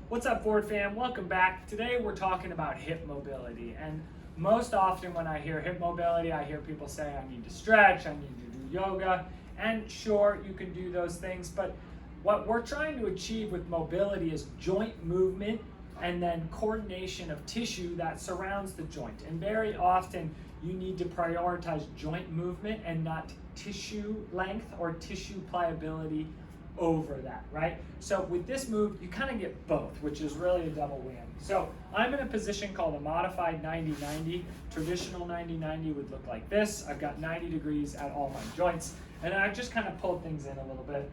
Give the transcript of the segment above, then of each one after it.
What's up, Ford fam? Welcome back. Today we're talking about hip mobility, and most often when I hear hip mobility, I hear people say I need to stretch, I need to do yoga, and sure, you can do those things, but what we're trying to achieve with mobility is joint movement and then coordination of tissue that surrounds the joint. And very often you need to prioritize joint movement and not tissue length or tissue pliability over that, right? So with this move, you kind of get both, which is really a double whammy. So I'm in a position called a modified 90-90. Traditional 90-90 would look like this. I've got 90 degrees at all my joints, and I've just kind of pulled things in a little bit.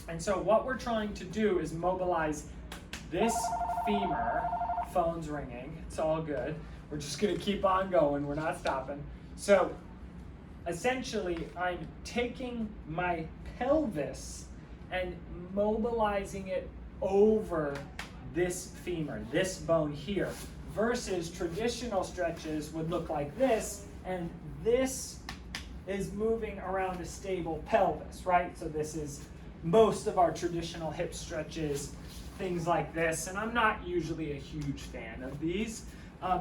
And so what we're trying to do is mobilize this femur. Phone's ringing, it's all good. We're just gonna keep on going, we're not stopping. So essentially, I'm taking my pelvis and mobilizing it over this femur, this bone here, versus traditional stretches would look like this, and this is moving around a stable pelvis, right? So this is most of our traditional hip stretches, things like this, and I'm not usually a huge fan of these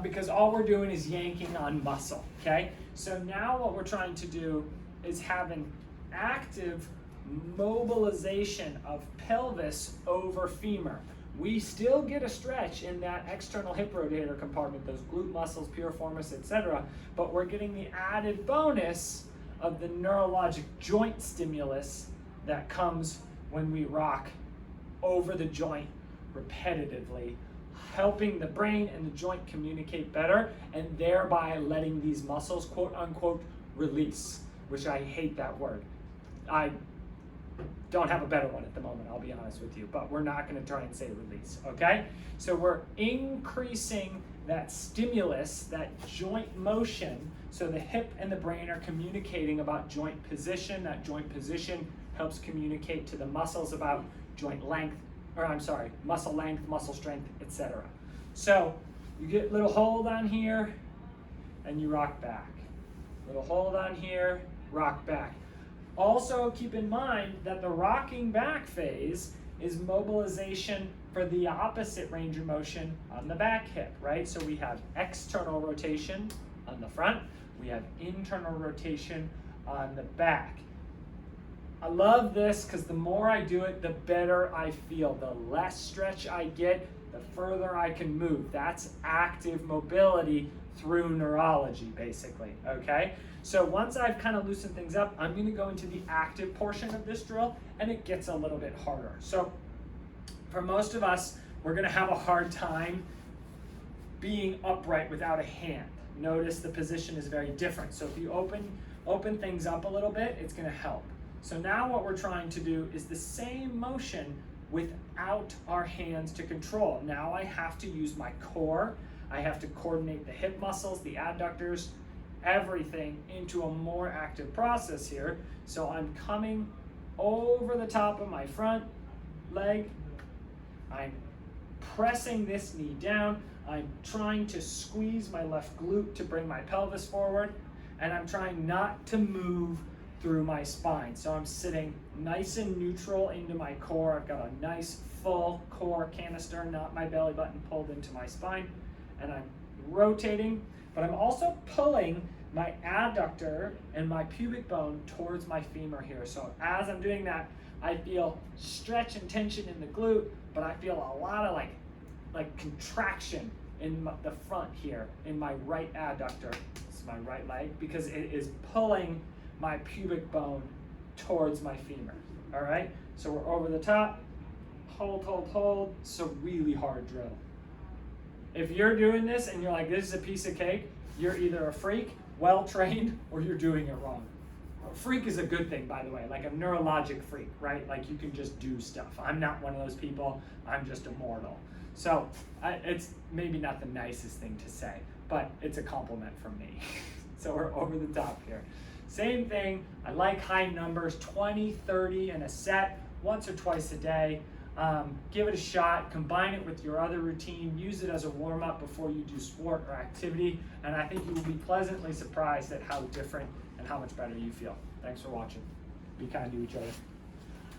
because all we're doing is yanking on muscle, okay? So now what we're trying to do is have an active mobilization of pelvis over femur. We still get a stretch in that external hip rotator compartment, those glute muscles, piriformis, etc., but we're getting the added bonus of the neurologic joint stimulus that comes when we rock over the joint repetitively, helping the brain and the joint communicate better, and thereby letting these muscles, quote unquote, release, which I hate that word. I don't have a better one at the moment, I'll be honest with you, but we're not going to try and say release, okay? So we're increasing that stimulus, that joint motion, so the hip and the brain are communicating about joint position. That joint position helps communicate to the muscles about joint length, muscle length, muscle strength, etc. So you get a little hold on here and you rock back. Little hold on here, rock back. Also keep in mind that the rocking back phase is mobilization for the opposite range of motion on the back hip, right? So we have external rotation on the front, we have internal rotation on the back. I love this because the more I do it, the better I feel. The less stretch I get, the further I can move. That's active mobility through neurology, basically, okay? So once I've kind of loosened things up, I'm gonna go into the active portion of this drill, and it gets a little bit harder. So for most of us, we're gonna have a hard time being upright without a hand. Notice the position is very different. So if you open things up a little bit, it's gonna help. So now what we're trying to do is the same motion without our hands to control. Now I have to use my core. I have to coordinate the hip muscles, the adductors, everything into a more active process here. So I'm coming over the top of my front leg. I'm pressing this knee down. I'm trying to squeeze my left glute to bring my pelvis forward, and I'm trying not to move through my spine. So I'm sitting nice and neutral into my core. I've got a nice full core canister, not my belly button pulled into my spine, and I'm rotating, but I'm also pulling my adductor and my pubic bone towards my femur here. So as I'm doing that, I feel stretch and tension in the glute, but I feel a lot of like contraction in the front here, in my right adductor. This is my right leg, because it is pulling my pubic bone towards my femur, all right? So we're over the top, hold, hold, hold. It's a really hard drill. If you're doing this and you're like, this is a piece of cake, you're either a freak, well-trained, or you're doing it wrong. A freak is a good thing, by the way, like a neurologic freak, right? Like you can just do stuff. I'm not one of those people, I'm just a mortal. So it's maybe not the nicest thing to say, but it's a compliment from me. So we're over the top here. Same thing, I like high numbers, 20, 30 in a set, once or twice a day. Give it a shot, combine it with your other routine, use it as a warm-up before you do sport or activity, and I think you will be pleasantly surprised at how different and how much better you feel. Thanks for watching. Be kind to each other.